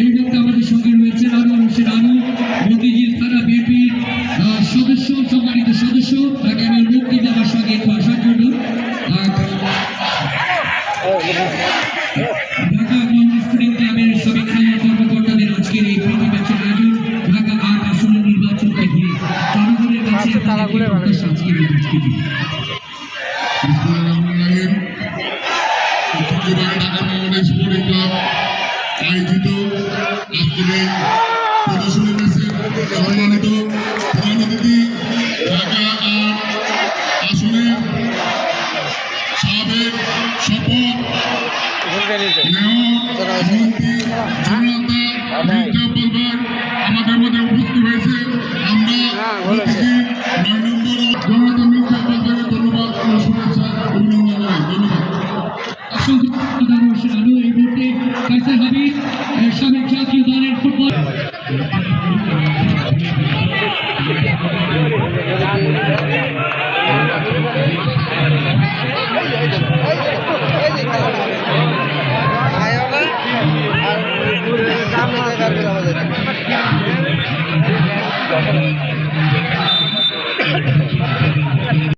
এই মুহূর্তে আমাদের সঙ্গে রয়েছেন আরো হোসেন আনু, মতিঝিল থানা বিএনপির সদস্য, সম্মানিত সদস্য। তাকে আমি অনুরোধ দিতে আমার সঙ্গে একটু আসার জন্য। ঢাকা মোহাম্মদ স্পোর্টিং ক্লাবের সাবেক খেলোয়াড় কর্মকর্তাদের আজকের এই প্রীতি ম্যাচের আয়োজন ঢাকা ৮ আসনের নির্বাচনকে ঘিরে জনগণের কাছে আজকের এই ম্যাচটি ঢাকা মোহাম্মদ স্পোর্টিং ক্লাব আয়োজিত আজকের এই প্রদর্শনী ম্যাচের সম্মানিত প্রধান অতিথি ঢাকা ৮ আসনের সাবেক শপথ আমাদের মধ্যে উপস্থিত হয়েছে। আমরা 9 নম্বর জনতা মির্জা পালবারের ধন্যবাদ ও শুভেচ্ছা অভিনন্দন জানাই। ধন্যবাদ। এই মুহূর্তে কাইসার হাবিব সাবেক জাতীয় দলের ফুটবল আর